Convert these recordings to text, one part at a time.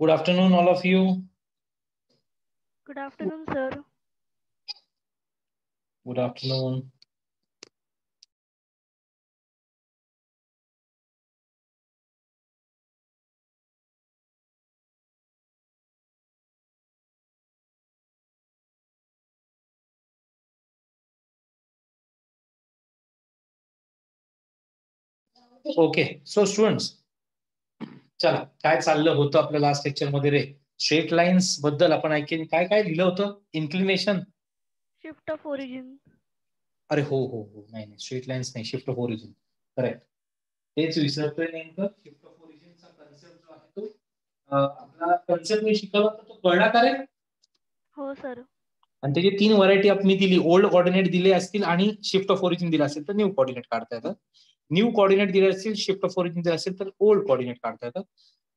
Good afternoon, all of you. Good afternoon, sir. Good afternoon. Okay so students, चला काय चाललं होतं आपल्या लास्ट लेक्चर मध्ये रे? स्ट्रेट लाईन्स बद्दल आपण ऐकेन काय काय लिहिलं होतं? इन्क्लिनेशन. Shift of origin. अरे हो हो हो, नाही नाही, स्ट्रेट लाईन्स नाही, शिफ्ट ऑफ ओरिजिन. करेक्ट. तेच विसरतोय नेमकं. शिफ्ट ऑफ ओरिजिनचा कन्सेप्ट जो आहे तो आपला कन्सेप्ट मी शिकवला तर तो कळला का रे? हो सर. आणि त्याची 3 व्हरायटी मी दिली. ओल्ड कोऑर्डिनेट दिले असतील आणि शिफ्ट ऑफ ओरिजिन दिला असेल तर न्यू कोऑर्डिनेट काढता येतं. न्यू कोऑर्डिनेट दिले असतील, शिफ्ट ऑफ ओरिजिन दिले असेल तर ओल्ड कोऑर्डिनेट काढता येतं.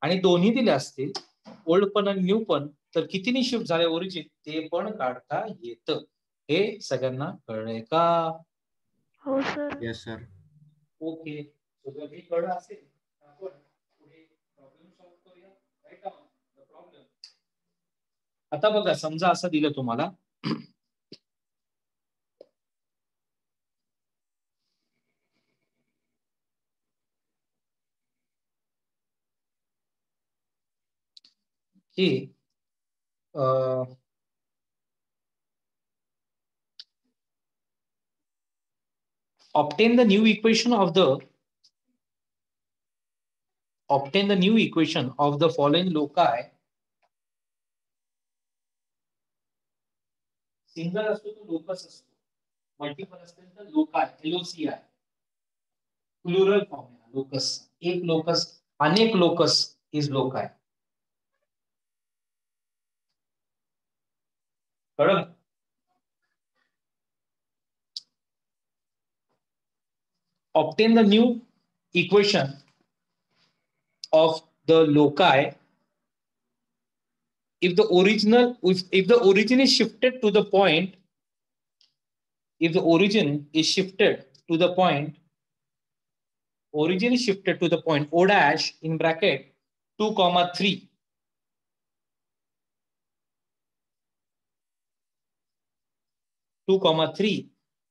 आणि दोन्ही दिले असतील, ओल्ड पण आणि न्यू पण, तर कितीनी शिफ्ट झाले ओरिजिन ते पण काढता येतं. हे सगळ्यांना कळलंय का? हो सर. Yes sir. ओके. जर हे कळलं असेल तर आपण पुढे प्रॉब्लेम सॉल्व्ह करूया. Write down the problem. आता बघा, समजा असं दिलं तुम्हाला, की obtain the new equation of the following loci. Single असतो तो लोकस असतो, मल्टिपल असेल तर लोकाय, LOCI. प्लुरल फॉर्म आहे लोकस. एक लोकस, अनेक लोकस इज लोकाय. कळलं? obtain the new equation of the loci if the origin is shifted to the point, O dash in bracket 2, 3.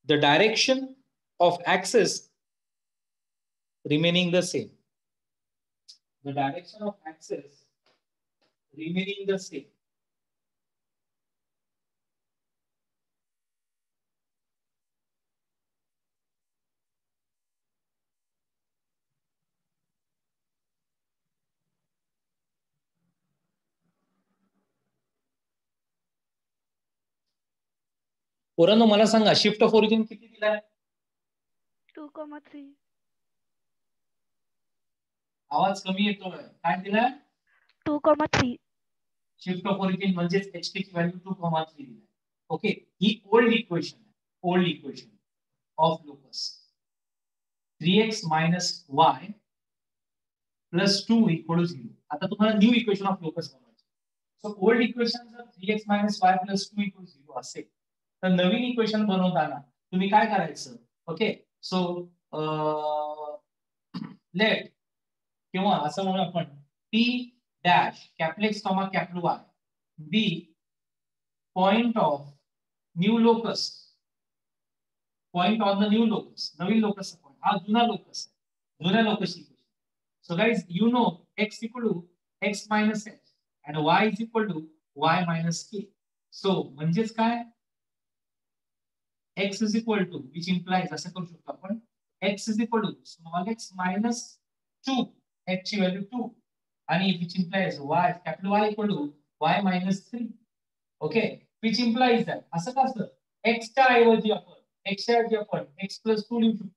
The direction of axis remaining the same. The direction of axis remaining the same. पोरांनो मला सांगा, shift of origin किती दिलाय? 2,3. आवाज कमी येतोय. काय दिलाय? 2,3. शिफ्ट ऑफ ओरिजिन म्हणजेच ht ची व्हॅल्यू 2,3 दिलाय. Okay, he old equation of locus 3x minus y plus 2 equal to 0. आता तुम्हाला न्यू इक्वेशन ऑफ लोकस बनवायची. सो ओल्ड इक्वेशन जर 3x minus y plus 2 equal to 0 असेल तर नवीन इक्वेशन बनवताना तुम्ही काय करायचं? ओके, सो लेट किंवा असं म्हणू आपण p dash capital X, capital Y be point of new locus, point on the new locus. Naveen locus point हा जुना लोकस आहे, जुन्या locus equation. So guys, you know x equal to x minus h and y is equal to y minus k. So म्हणजेच काय? x is equal to, which implies असं करू शकतो आपण, x is equal to small x minus 2, h ची value 2, आणि which implies y capital Y equal to y minus 3. Okay, which implies that असं का असतं, x च्या ऐवजी आपण x plus 2 लिहू शकतो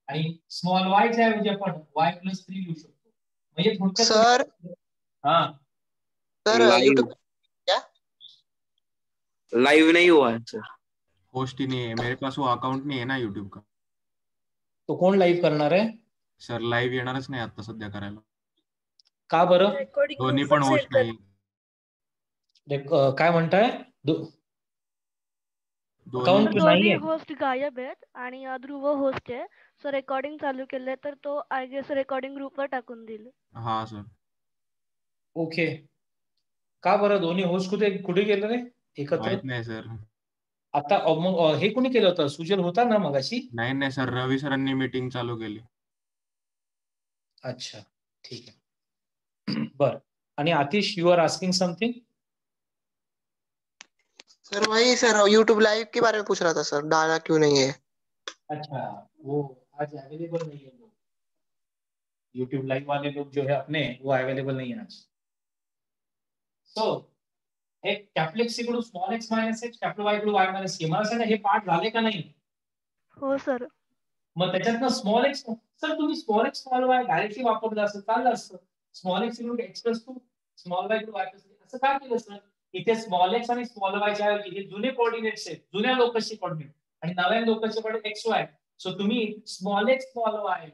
आणि स्मॉल y च्या ऐवजी आपण y plus 3 लिहू शकतो. म्हणजे थोडक्यात सर, हाँ सर यूट्यूब क्या लाइव नहीं हुआ है सर. होस्ट ही नहीं है मेरे पास, वो अकाउंट नहीं है ना यूट्यूब का. तो कोण लाईव्ह करणार आहे? सर लाईव्ह येणारच नाही आता सध्या करायला. का बरं? दोन्ही पण होस्ट नाही. काय म्हणताय? दोन्ही अकाउंट दोन्ही नाहीये. होस्ट गायब आहेत आणि ध्रुव होस्ट आहे. सो रेकॉर्डिंग चालू केलंय तर तो आय गेस रेकॉर्डिंग ग्रुपवर टाकून देईल. हा सर. ओके. का बरं दोन्ही होस्ट कुठे कुठे गेले रे एकत्र? माहित नाही सर. आता मग हे कोणी केलं होतं? सुजल होता ना मगाशी? नाही नाही सर, रवी सरांनी मीटिंग चालू केली. अच्छा ठीक आहे. बर. आणि Atish, you are asking something? Sir वही सर यूट्यूब लाइव के बारे में पूछ रहा था सर, डाला क्यों नहीं है? अच्छा, वो आज अवेलेबल नहीं है लोग, यूट्यूब लाइव वाले लोग जो है अपने, वो अवेलेबल नहीं है आज. सो एक कॅप्लेक्स इकडून small x minus x, capital Y इकडून वाय मायनस के. मला सांगा हे पार्ट झाले का नाही? हो सर. मग त्याच्यातनं स्मॉल एक्स, सर तुम्ही small x small Y directly वापरलं असतं चाललं असतं. स्मॉल एक्स इकडून एक्स प्लस 2, स्मॉल वाय इकडून वाय प्लस 3 असं काय केलं सर? इथे स्मॉल एक्स आणि स्मॉल वायच्या ऐवजी हे जुने कोऑर्डिनेट्स आहेत, जुन्या लोकसचे कोऑर्डिनेट, आणि नव्या लोकसचे कोऑर्डिनेट एक्स वाय. सो तुम्ही स्मॉल एक्स स्मॉल वाय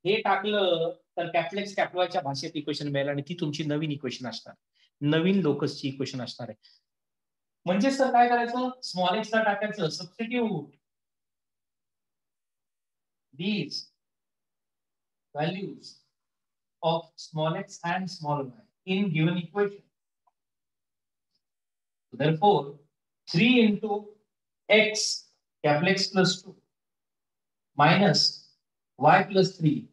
हे टाकलं तर कॅप्लेक्स कॅप्लवायच्या भाषेत इक्वेशन मिळेल आणि ती तुमची नवीन इक्वेशन असणार, नवीन लोकसची इक्वेशन असणार आहे. म्हणजे सर काय करायचं? स्मॉल एक्स ला टाकायचं substitute these values of small x and small y in given equation. Therefore, 3 into x capital X plus 2 minus y plus 3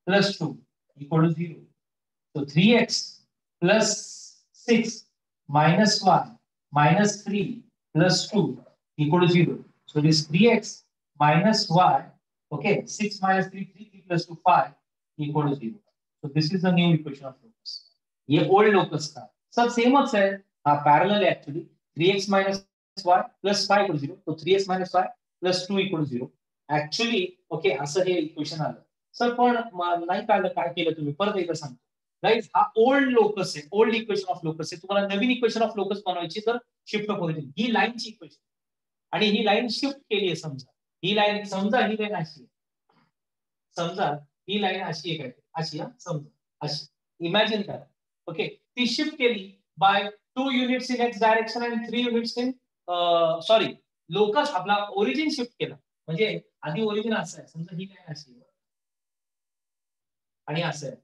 plus 2 equal to 0. So 3x plus 6 minus y minus 3 plus 2 equal to 0. So this 3x minus y, okay, 6 minus 3, 3 plus 2, 5 equal to 0. So this is the new equation of locus. ये old locus था. सब सेमच है. हाँ, parallel है actually. 3x minus y plus 5 equal to 0. तो 3x minus y plus 2 equal to 0. Actually, okay, असं हे equation आलं. सर पण नाही कळलं काय केलं तुम्ही, परत एकदा सांगतो. राईट, हा ओल्ड लोकस आहे, ओल्ड इक्वेशन ऑफ लोकस आहे. तुम्हाला नवीन इक्वेशन ऑफ लोकस बनवायची तर शिफ्ट ऑफ ओरिजिन, ही लाईनची इक्वेशन, आणि ही लाईन शिफ्ट केली आहे. समजा ही लाईन, समजा ही लाईन अशी आहे, समजा ही लाईन अशी आहे, काय अशी, समजा अशी इमॅजिन करा. ओके, ती शिफ्ट केली by 2 units in X direction and 3 units in sorry locus, आपला ओरिजिन शिफ्ट केला. म्हणजे आधी ओरिजिन असं आहे, समजा ही लाईन अशी आहे आणि असं आहे,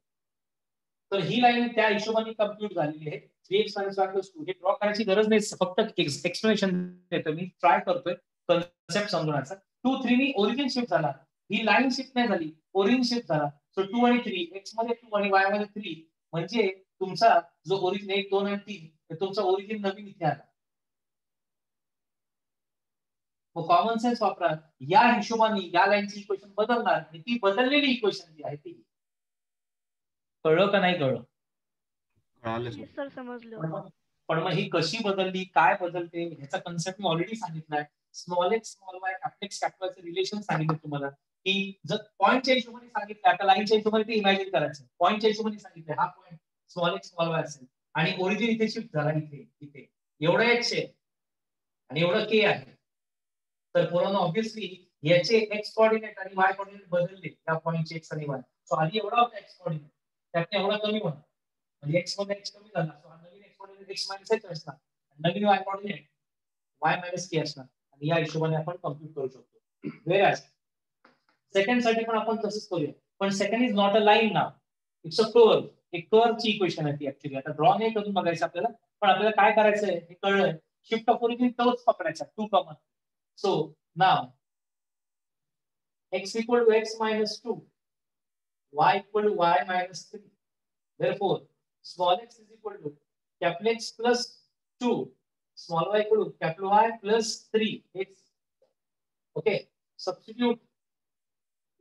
तर ही लाईन त्या हिशोबाने कम्प्लीट झालेली आहे. 3x minus y plus 2 हे ड्रॉ करायची गरज नाही, फक्त एक्सप्लेनेशन देतो मी, ट्राय करतोय कन्सेप्ट समजण्याचा. 2 3 नी ओरिजिन शिफ्ट झाला, ही लाईन शिफ्ट नाही झाली, ओरिजिन शिफ्ट झाला. सो 2 आणि 3, x मध्ये 2 आणि y मध्ये 3, म्हणजे तुमचा जो ओरिजिन 1 2 आणि 3 हे तुमचा ओरिजिन नवीन इथे आला. मग कॉमन सेन्स वापरा, या हिशोबाने या लाईनची इक्वेशन बदलणार आणि ती बदललेली इक्वेशन जी आहे ती. कळलं का नाही कळलं? कळालं सर. सर समजलं. पण मग ही कशी बदलली, काय बदलते, ह्याचा कन्सेप्ट मी ऑलरेडी सांगितलाय. Small x small y capital X कॅपिटलचं रिलेशन सांगितलं तुम्हाला, की जर पॉईंटच्या हिशोबाने सांगितलं, आता लाईनच्या हिशोबाने ते इमॅजिन करायचं. पॉईंटच्या हिशोबाने सांगितलं हा point small x small Y असेल आणि ओरिजिन इथे शिफ्ट झाला, इथे इथे एवढं एक्स आहे आणि एवढं के आहे. तर पोरांनो ऑब्व्हियसली याचे एक्स कोऑर्डिनेट आणि वाय कोऑर्डिनेट बदलले, त्या पॉईंटचे एक्स आणि वाय. सो आधी एवढा होता एक्स कोऑर्डिनेट, त्यात एवढा कमी होणार, म्हणजे एक्स मध्ये एक्स कमी झाला. सो नवीन x coordinate x minus x असणार, नवीन y coordinate y minus k असणार, आणि या हिशोबाने आपण कम्प्युट करू शकतो. व्हेअरएज सेकंड साठी पण आपण तसंच करूया, पण second is not a line now, it's a curve. एक कर्वची इक्वेशन आहे ती ऍक्च्युअली. आता ड्रॉ नाही करून बघायचं आपल्याला, पण आपल्याला काय करायचंय हे कळलंय. शिफ्ट ऑफ ओरिजिन तोच पकडायचा, 2 common. So now x equal to x minus 2, y equal to y minus 3. Therefore, small x is equal to capital X plus 2, small y equal to capital Y plus 3x. Okay, substitute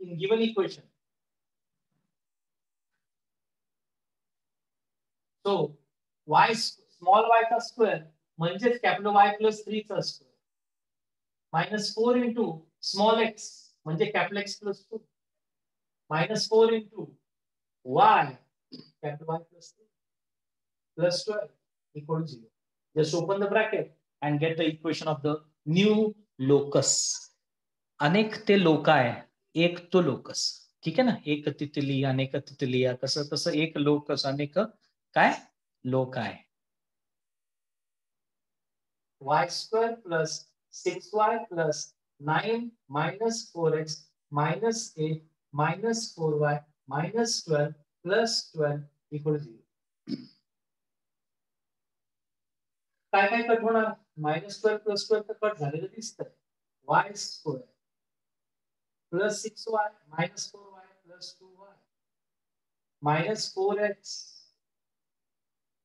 in given equation. So, y small y का square म्हणजे capital Y plus 3 चा square minus 4 into small x म्हणजे capital X plus 2 minus 4 into y capital Y plus 3 plus 12 equal to 0. Just open the bracket and get the equation of the new locus. अनेक ते लोकाय, एक तो locus. ठीक आहे ना, एक तितली अनेक तितलिया, कसं तसं एक लोकस अनेक काय लोकाय. y square plus 6y plus 9 minus 4x minus 8 minus 4y minus 12 plus 12 equal 0. काय काय कट होणार? -12 प्लस 12 तर कट झालेलं दिसतंय. y square plus 6y minus 4y plus 2y minus 4x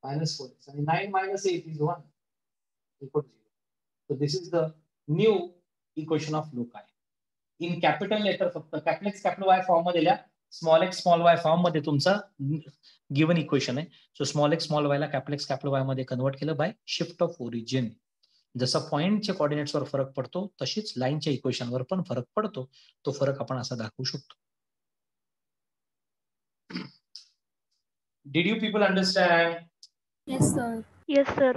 minus 4 and 9 minus 8 is 1 equal to 0. So this is the new equation of loci. In capital letter फक्त capital X capital Y form मध्ये लिहा, small x small y form मध्ये तुमचा given equation आहे. So small x small y ला capital X capital Y मध्ये convert केलं bye shift of origin. जसं पॉइंटच्या कोऑर्डिनेट्सवर फरक पडतो तशीच लाईनच्या इक्वेशनवर पण फरक पडतो. तो फरक आपण असा दाखवू शकतो. Did you people understand? Yes, sir. Yes, sir.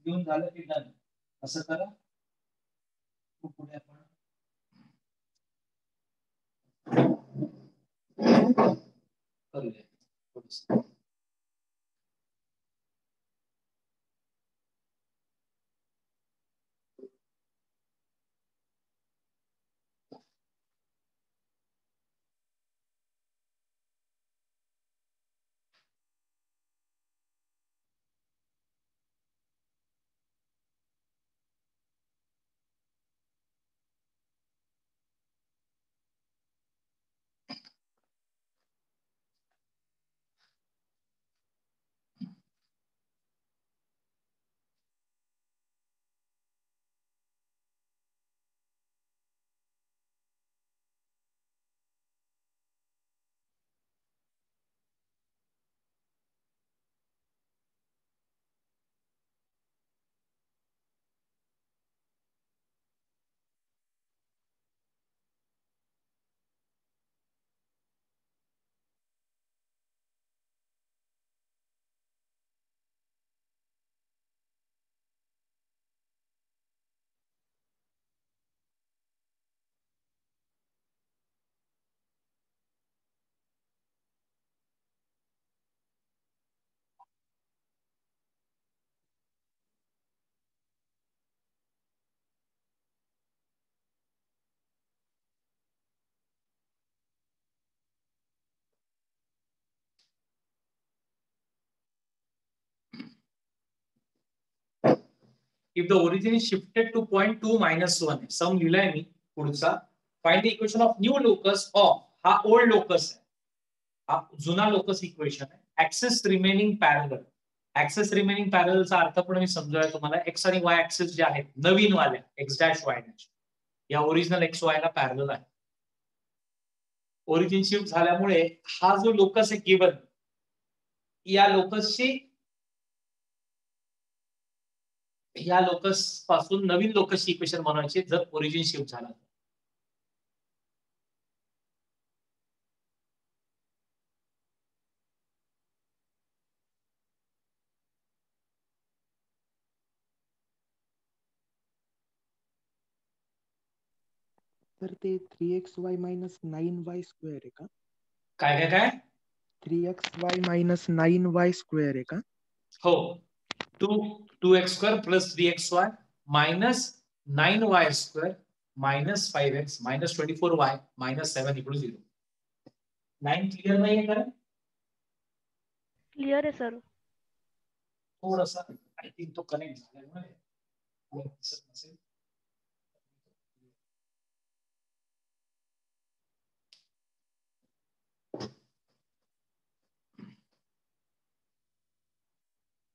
घेऊन झालं की डन. असं करा. पुढे आपण करूया. If the origin is shifted to point 2 minus 1, सम लिहिलाय मी पुढचा. Find the equation of new locus of, हा ओल्ड लोकस आहे, हा जुना लोकस इक्वेशन आहे. Axis remaining parallel. Axis remaining पॅरललचा अर्थ पण मी समजावूया तुम्हाला. एक्स आणि वाय ऍक्सिस जे आहेत नवीन वाल्या एक्स डॅश वाय डॅश या ओरिजिनल एक्स वाय ला पॅरलल आहे. ओरिजिन शिफ्ट झाल्यामुळे हा जो लोकस आहे गिवन, या लोकस पासून नवीन लोकसची इक्वेशन बनवायची जर ओरिजिन शिफ्ट झाला. तर ते 3xy मायनस 9y स्क्वेअर आहे का? काय 3xy मायनस 9y स्क्वेअर आहे का? हो. 2x square plus 3xy minus 9y square minus 5x minus 24y minus 7 equal 0. 9 clear नाहीये का? क्लिअर आहे सर. थोडासा आय थिंक तो कनेक्ट झाल्यामुळे दिसत नसेल.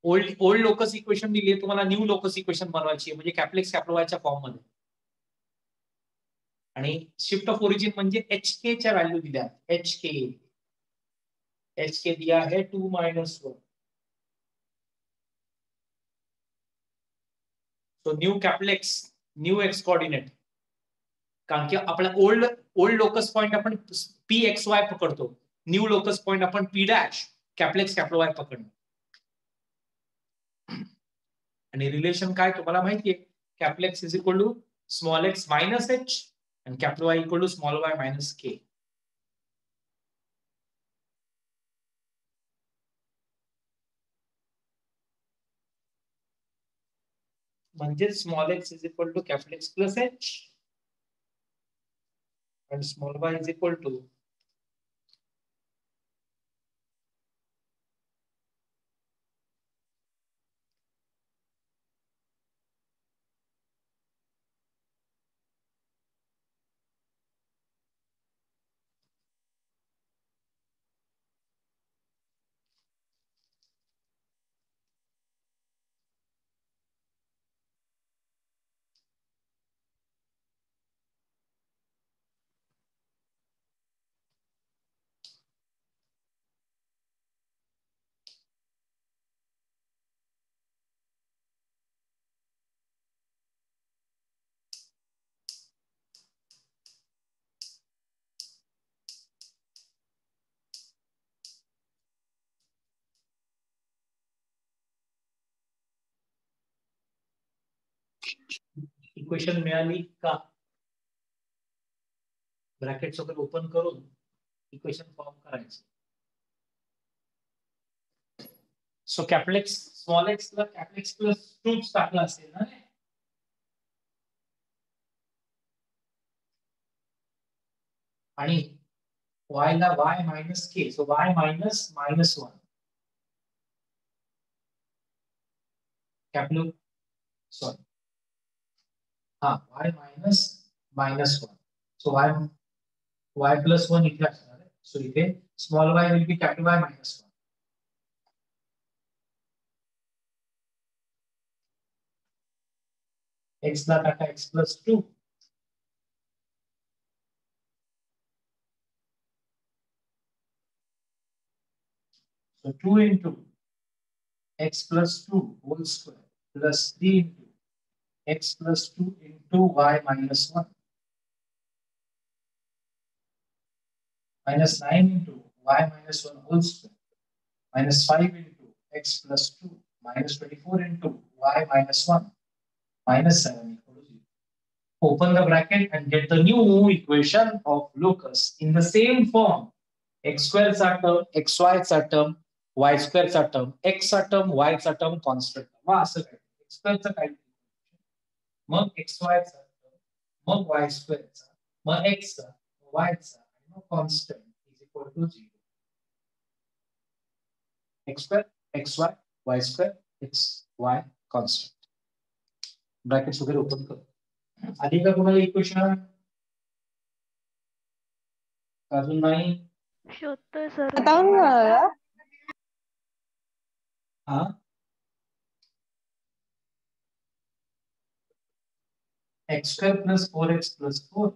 ओल्ड लोकस इक्वेशन दिली आहे तुम्हाला, न्यू लोकस इक्वेशन बनवायची म्हणजे कॅप्लेक्स कॅप्लोवायच्या फॉर्म मध्ये. आणि शिफ्ट ऑफ ओरिजिन म्हणजे HK च्या व्हॅल्यू दिल्या. HK h के दिया है 2 - 1. So new capital X, new x coordinate, कारण की आपला ओल्ड लोकस पॉइंट आपण pxy पकडतो, न्यू लोकस पॉइंट आपण p dash capital X capital y पकडतो. आणि रिलेशन काय तुम्हाला माहितीये, capital X is equal to small x minus h आणि capital y equal to small y minus k. म्हणजे small x is equal to capital X plus h and small y is equal to equation मिळाली का? Brackets वगैरे open करून equation form करायचं. So capital X small x ला capital X plus 2 टाकला असेल ना, आणि y ला y minus k, so y minus -1 capital, sorry हा y minus -1, so y plus 1 इथे असणार आहे. सो इथे small y will be capital Y minus 1. x ला टाका x plus 2, so 2 into x plus 2 whole square plus 3 into x plus 2 into y minus 1 minus 9 into y minus 1 whole square minus 5 into x plus 2 minus 24 into y minus 1 minus 7 equal to 0. Open the bracket and get the new equation of locus in the same form. x square चा term, xy चा term, y square चा term, x चा term, y चा term constant. मग असं काय x square चा काय, मग xy चा term, मग y square चा, मग x चा, y चा, आणि मग constant is equal to 0. x square, xy, y square, x, y constant. Brackets वगैरे ओपन कर. आधी का तुम्हाला इक्वेशन? अजून नाही? शोधतोय सर. हाँ x square plus 4x plus 4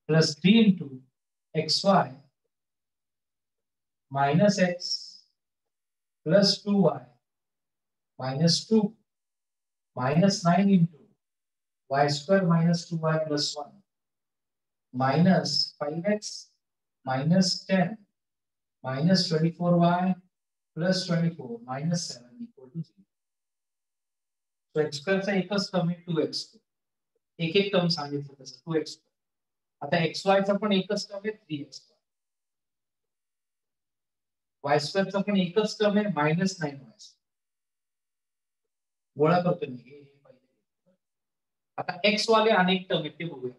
plus 3 into xy minus x plus 2y minus 2 minus 9 into y square minus 2y plus 1 minus 5x minus 10 minus 24y plus 24 minus 7 equal to 0. So x square चा एकच term आहे 2x. एक एक term सांगितलं तसं 2x. आता xy चा पण एकच टर्म आहे 3x. y स्क्वेअर चा पण एकच टर्म आहे -9y. गोळा करतो मी हे पहिले. आता x वाले अनेक टर्म आहेत ते बघूया.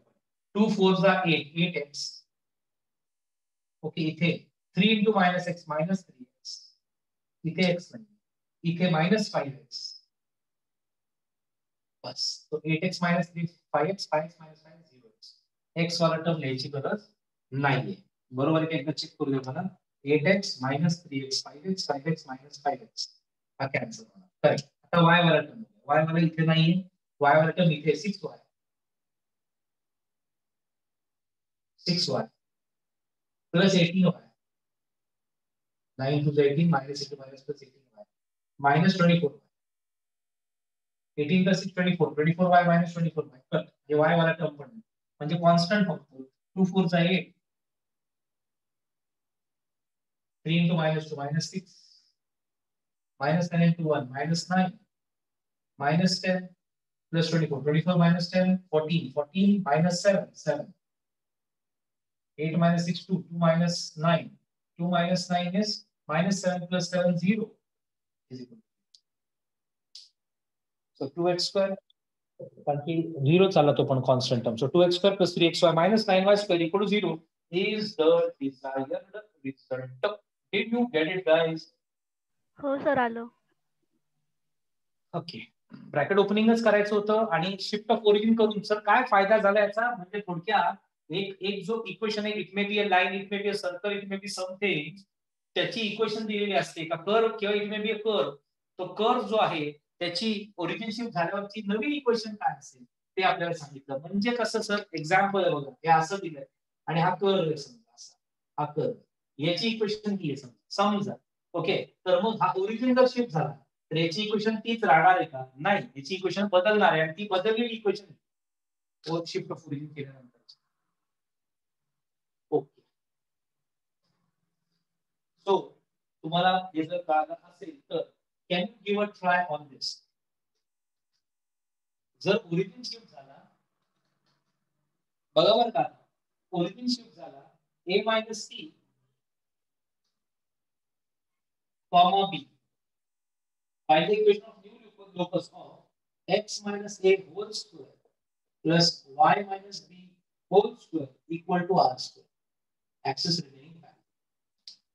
2 4 जा 8, 8x. ओके, इथे 3 into -x -3x. इथे x नाही, इथे -5x. बस, तो 8x -3 5x 5x -5 0x. x वाला टर्म लिहायची गरज नाहीये. बरोबर आहे का? एकदा चेक करू द्या मला. 8x -3x 5x 5x -5x हा कॅन्सल होणार. करेक्ट. आता y वाला टर्म, y वाला इथे नाहीये, y वाला टर्म इथे 6y 6y plus 18y 9 to 18 minus into minus plus 18y minus 24. 18 plus 6 24 24y minus 24y cut हे y वाला टर्म पण म्हणजे कॉन्स्टंट फक्त 2 4 चा 8 3 into minus 2 minus 6 minus 10 into 1 minus 9 minus 10 plus 24 24 minus 10 14 14 minus 7 7 8 minus 6 2 2 minus 9 2 minus 9 is minus 7 plus 7 0 is equal to so 2x square कारण की 0 चालला तो पण constant term so 2x square plus 3xy minus 9y square equal to 0 is the desired result. Did you get it guys? हो sir आलं. Okay bracket ओपनिंगच करायचं होतं आणि शिफ्ट ऑफ ओरिजिन करून सर काय फायदा झाला याचा म्हणजे थोडक्यात एक जो इक्वेशन आहे it may be a line it may be a circle it may be something त्याची इक्वेशन दिलेली असते का कर्व किंवा it may be a curve तो कर्व जो आहे त्याची ओरिजिन शिफ्ट झाल्यावरची नवीन इक्वेशन काय असेल ते आपल्याला सांगितलं म्हणजे कसं सर एक्झाम्पल आहे बघा हे असं दिलंय आणि हा कर्व आहे समजा असा हा कर्व याची इक्वेशन ही आहे समजा ओके तर मग हा ओरिजिन जर शिफ्ट झाला तर याची इक्वेशन तीच राहणार आहे का नाही याची इक्वेशन बदलणार आहे आणि ती बदललेली इक्वेशन शिफ्ट ऑफ ओरिजिन केल्यानंतर ओके सो तुम्हाला हे जर कळलं असेल तर can you give a try on this जर ओरिजिन शिफ्ट झाला बघा बरं का ओरिजिन शिफ्ट झाला a minus c comma b by the equation of new locus of x minus a whole square plus y minus b whole square equal to r square axis remaining back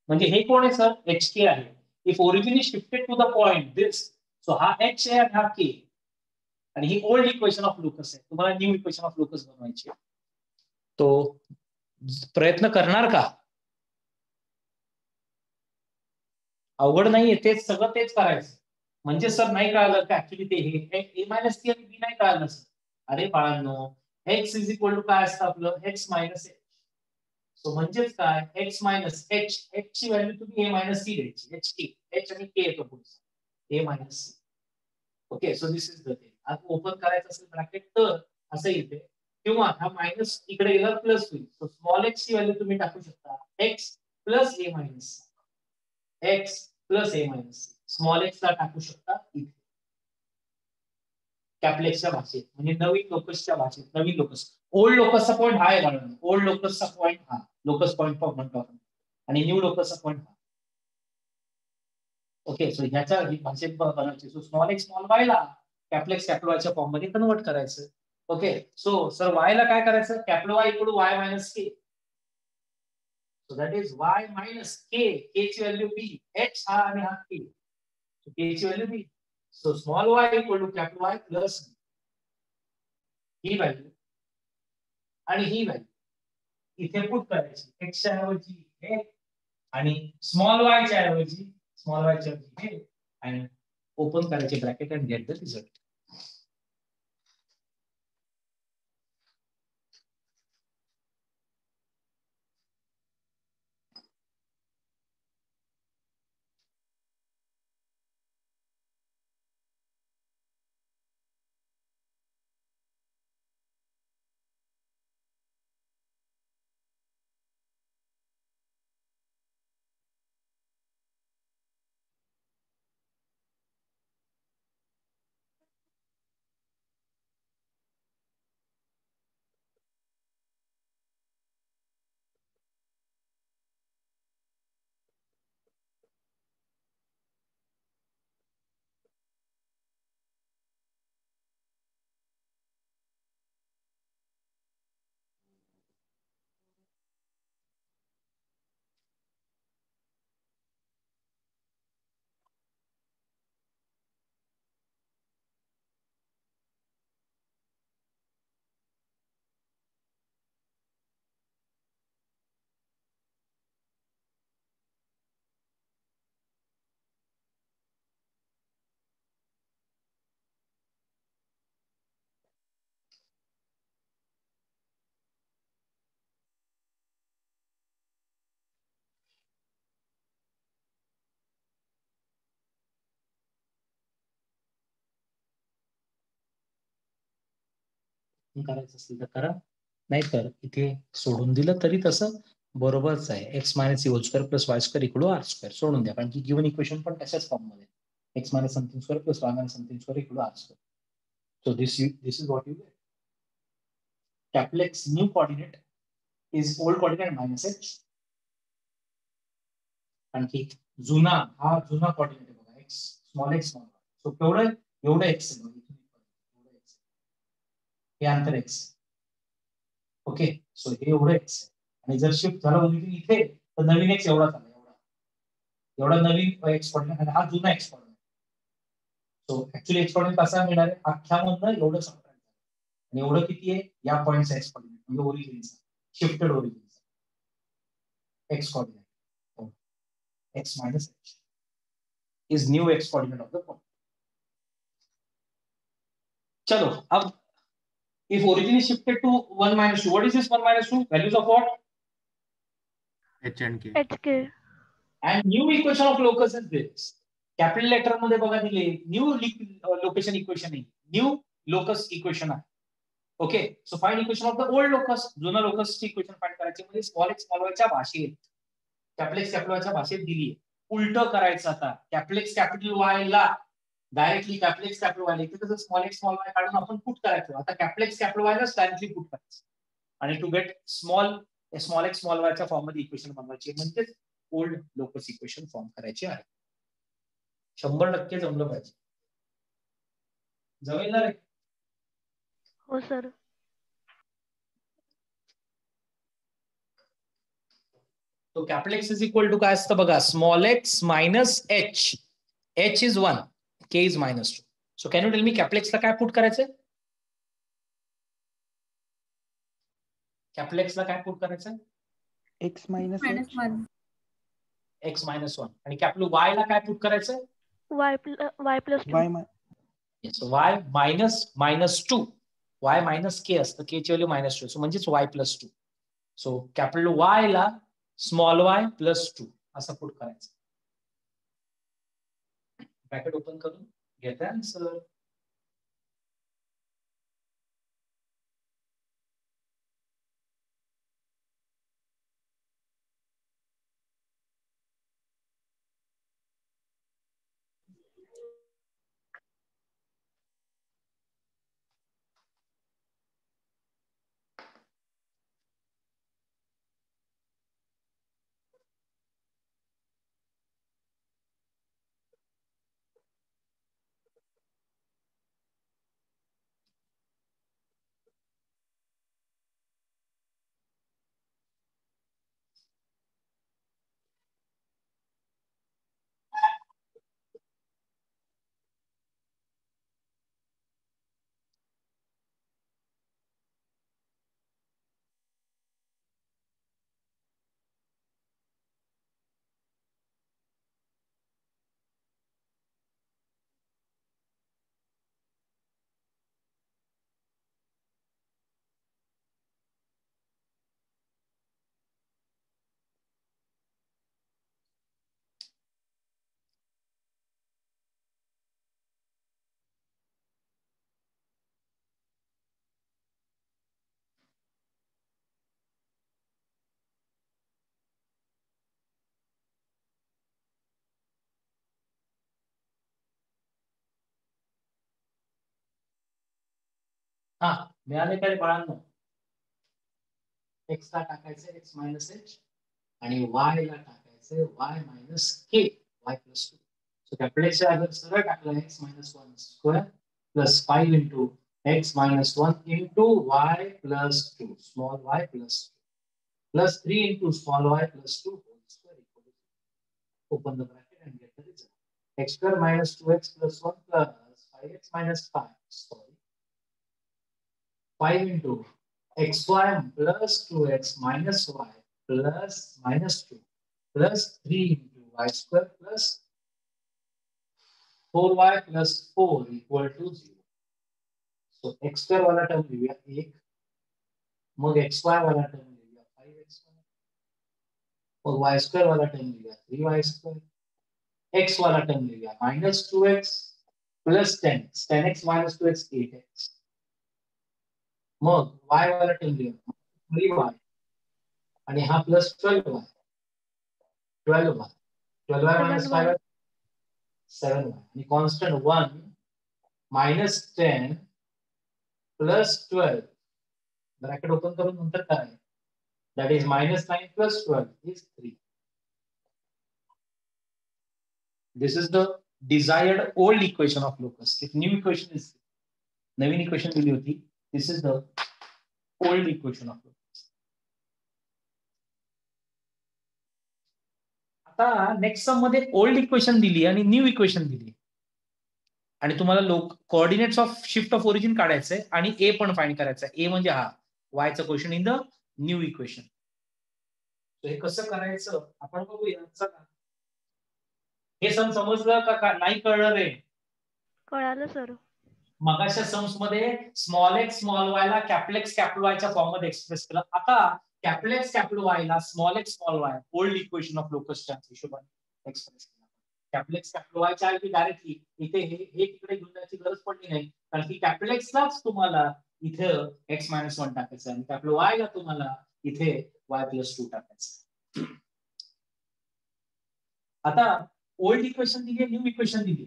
म्हणजे हे कोण आहे sir hk आहे if origin is shifted to the point this so हा h आहे आणि हा k आणि ही ओल्ड इक्वेशन ऑफ लोकस आहे तुम्हाला न्यू इक्वेशन ऑफ लोकस बनवायची आहे तो प्रयत्न करणार का अवघड नाहीये तेच सगळं तेच करायचं म्हणजे सर नाही कळालं का ऍक्च्युली ते हे a मायनस सी आणि बी नाही कळालं सर अरे बाळांनो x इज इक्वल टू काय असतं आपलं x मायनस h सो म्हणजेच काय x मायनस h h ची व्हॅल्यू तुम्ही a मायनस सी द्यायची h की h आणि k येतो पुढचा a minus C okay so this is the thing आता ओपन करायचं असेल ब्रॅकेट तर असं येते किंवा हा मायनस इकडे गेला प्लस होईल सो स्मॉल x ची व्हॅल्यू तुम्ही टाकू शकता x plus a minus x plus a minus small x ला टाकू शकता इथे कॅप्लेक्सच्या भाषेत म्हणजे नवीन लोकसच्या भाषेत नवीन लोकस ओल्ड लोकसचा पॉईंट हा आहे म्हणून ओल्ड लोकसचा पॉईंट हा लोकस पॉईंट म्हणतो आपण आणि न्यू लोकसचा पॉईंट हा ओके सो ह्याच्या भाषेत बनायची so small x small y ला कॅप्लेक्स कॅपिटल वायच्या फॉर्म मध्ये कन्वर्ट करायचं ओके सो सर वाय ला काय करायचं capital y equal to y minus k so that is y minus k k ची व्हॅल्यू बी एच हा आणि हा के सो के ची value B so small Y equal to capital Y plus ही value आणि ही व्हॅल्यू इथे पुट करायची एक्स च्या ऐवजी हे आणि स्मॉल वाय च्या ऐवजी स्मॉल वाय च्या ऐवजी हे आणि ओपन करायचे bracket and gate the result करायचं असेल तर करा, नाहीतर इथे सोडून दिलं तरी तसं बरोबरच आहे. X minus whole square plus Y square equal R square सोडून द्या, कारण की गिव्हन इक्वेशन पण तशाच फॉर्म मध्ये X minus something square plus Y minus something square equal R square. So this is what you get. Kaplec's new coordinate is old coordinate minus h. आणखी जुना हा जुना coordinate आहे बघा, x small x small y. So केवढं एवढं x आहे, हे अंतर x. ओके, सो हे एवढं x आणि जर शिफ्ट झालं ओरिजिन इथे तर नवीन x एवढा झाला, एवढा नवीन x coordinate आणि हा जुना x coordinate. So actually x coordinate कसा मिळणार आहे, अख्ख्यामधनं एवढं सबट्रॅक्ट झालं आणि एवढं किती आहे या पॉइंटचा x coordinate म्हणजे ओरिजिनचा shifted origin x coordinate x minus h is new x coordinate of the point. चलो अब if origin is shifted to 1 minus 2, what is this 1 minus 2? Values of what? h and k. HK. And new equation of locus is this. Capital letter मध्ये बघा दिले new location equation आहे, new locus equation आहे. Okay, so find equation of the old locus. जुना locus ची equation find करायची म्हणजे small x small Y च्या भाषेत, कॅप्लेक्स कॅपिटल वाय च्या भाषेत दिली आहे. उलट करायचं आता, कॅप्लेक्स कॅपिटल वाय ला डायरेक्टली कॅप्लेक्स कॅपिटल वाय इथे कसं स्मॉल एक्स स्मॉल वाय काढून आपण पुट करायचो, आता कॅप्लेक्स कॅपिटल वाय ला डायरेक्टली पुट करायचं आणि to get small x small Y च्या फॉर्म मध्ये इक्वेशन बनवायची, म्हणजे ओल्ड लोकस इक्वेशन फॉर्म करायची आहे. 100% जमलं पाहिजे. जमेल ना रे? हो सर. तो कॅप्लेक्स इज इक्वल टू काय असतं बघा, small x minus h. H is 1, k is -2. So can you tell me कॅप्लेक्सला काय पुट करायचंय? कॅप्लेक्सला काय पुट करायचंय? X minus -1. एक्स -1 आणि कॅपिटल वाय ला काय पुट करायचंय? y plus 2. Y -2. Y minus के असतं, के ची व्हॅल्यू -2, सो म्हणजेच वाय +2. सो कॅपिटल वाय ला स्मॉल वाय +2 असं पुट करायचं. ब्रॅकेट ओपन करून गेट आन्सर. हा मिळाले काय बाळांनो? एक्स ला टाकायचं एक्स मायनस एच आणि वाय ला टाकायचं वाय मायनस के, वाय +2. सो कॅपिटल अगर सरळ टाकलं x -1 square plus 5 into x -1 into Y +2 small Y +2 plus 3 into small Y +2 whole square equal to, open the bracket and get the result. x square minus 2x plus 1 plus 5x minus 5, sorry, 5 into xy plus 2x minus y plus -2 plus 3 into y square plus 4y plus 4 equal to 0. So x square वाला term लिहूया 1, मग xy वाला term लिहूया 5xy, मग y square वाला term लिहूया 3y square, x वाला term लिहूया -2x plus 10x, 10x minus 2x 8x, मग y वाला टर्म लिहा 3y आणि हा plus 12y 12y minus 5y 7y आणि constant 1 minus 10 plus 12 bracket open करून नंतर काय that is minus 9 plus 12 is 3. This is the desired old equation of locus. If new equation is Naveen equation दिली होती. This is the old equation of locus. आता next sum मध्ये old equation दिली आणि new equation दिली आणि तुम्हाला coordinates of shift of origin काढायचंय आणि ए पण फाइंड करायचं आहे. ए म्हणजे हा y चा question in the new equation. हे कसं करायचं आपण बघूया. चला हे सम समजलं का नाही कळलं रे? कळालं सर. मगाच्या सम्स मध्ये स्मॉल एक्स स्मॉल वाय ला कॅपिटल एक्स कॅपिटल वाय च्या फॉर्म मध्ये एक्सप्रेस केलं. आता कॅपिटल एक्स कॅपिटल वाय ला small x small y old equation of लोकसच्या हिशोबाने एक्सप्रेस केलं. कॅपिटल एक्स कॅपिटल वाय च्या ऐवजी डायरेक्टली इथे हे तिकडे घेऊन जायची गरज पडली नाही कारण की कॅपिटल एक्स लाच तुम्हाला इथे x-1 टाकायचं आणि कॅपिटल वाय ला तुम्हाला इथे y+2 टाकायचं. आता ओल्ड इक्वेशन दिली न्यू इक्वेशन दिली.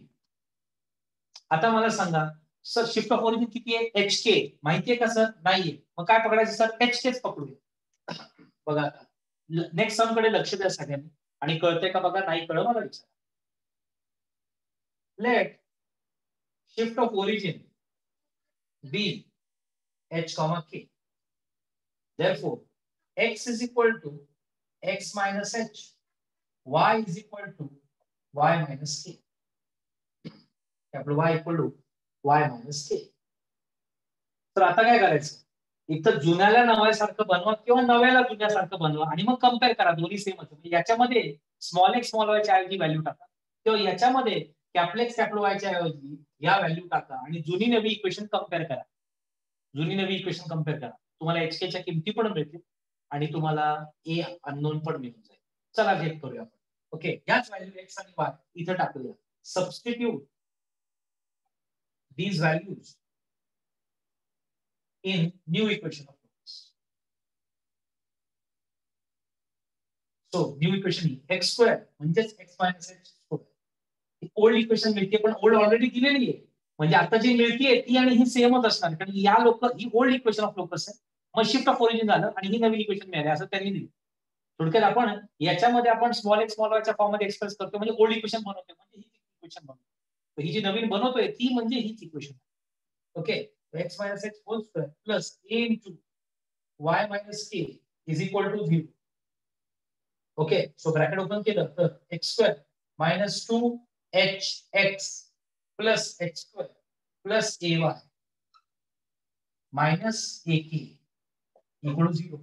आता मला सांगा सर शिफ्ट ऑफ ओरिजिन किती आहे? hk माहितीये का सर? नाहीये. मग काय पकडायचं सर? hkच पकडूया. बघा आता नेक्स्ट सम कडे लक्ष द्या सगळ्यांनी आणि कळतंय का बघा. नाही कळलं मला विचारा. Let shift of origin be h, k. Therefore, x is equal to x minus h, y is equal to y minus k. Capital Y equal to y minus k. तर आता काय करायचं? एक तर जुन्याला नव्यासारखं बनवा किंवा नव्याला जुन्यासारखं बनवा आणि मग कम्पेअर करा. दोन्ही सेमच. याच्यामध्ये स्मॉल एक्स स्मॉल वाय च्या ऐवजी व्हॅल्यू टाका किंवा याच्यामध्ये कॅपिटल एक्स कॅपिटल वाय च्या ऐवजी या व्हॅल्यू टाका आणि जुनी नवी इक्वेशन कम्पेअर करा. जुनी नवी इक्वेशन कम्पेअर करा. तुम्हाला hk च्या किमती पण मिळतील आणि तुम्हाला a अननोन पण मिळून जाईल. चला चेक करूया आपण. ओके याच व्हॅल्यू x आणि y इथे टाकूया. Substitute these values in new equation of locus. So new equation x square म्हणजेच x minus h square. Old equation मिळते पण ओल्ड ऑलरेडी दिलेली आहे म्हणजे आता जी मिळतीये ती आणि ही सेमच असणार कारण या ही ओल्ड इक्वेशन ऑफ लोकस आहे. मग शिफ्ट ऑफ ओरिजिन झालं आणि ही नवीन इक्वेशन मिळाली असं त्यांनी दिली. थोडक्यात आपण याच्यामध्ये आपण स्मॉल एक्स स्मॉल वायच्या फॉर्म मध्ये एक्सप्रेस करतो म्हणजे ओल्ड इक्वेशन बनवतो म्हणजे ही इक्वेशन बनवतो. ही जी नवीन बनवतोय ती म्हणजे हीच equation. Okay x minus h whole square plus a into y minus k is equal to 0. Okay so bracket open केलं तर x square minus 2hx plus h square plus ay minus ak equal to 0.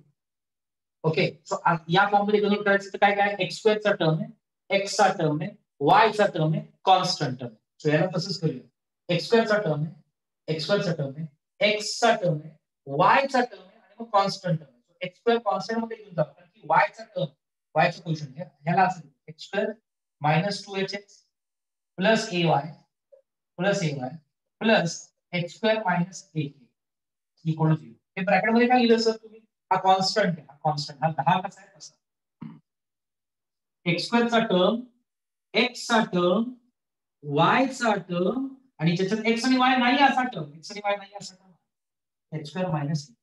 Okay so या form मध्ये convert करायचं तर काय x square चा term आहे x चा टर्म आहे y चा टर्म आहे कॉन्स्टंट टर्म. सो याला तसंच करूया. x स्क्वेअर चा टर्म आहे x स्क्वेअर चा टर्म आहे x चा टर्म आहे y चा टर्म आहे आणि मग कॉन्स्टंट टर्म आहे. x स्क्वेअर कॉन्स्टंट मध्ये घेऊन जातो कारण की y चा टर्म y चा क्वेश्चन ह्याला असेल x square minus 2hx plus ay plus h square minus ak equal to 0. हे ब्रॅकेट मध्ये काय लिहिलं सर तुम्ही? हा कॉन्स्टंट आहे. हा कॉन्स्टंट हा 10 कसा आहे तसा. x स्क्वेअर चा टर्म x चा टर्म y चा टर्म आणि ज्याच्यात x आणि y नाही असा टर्म x आणि y नाही असा term h square minus a.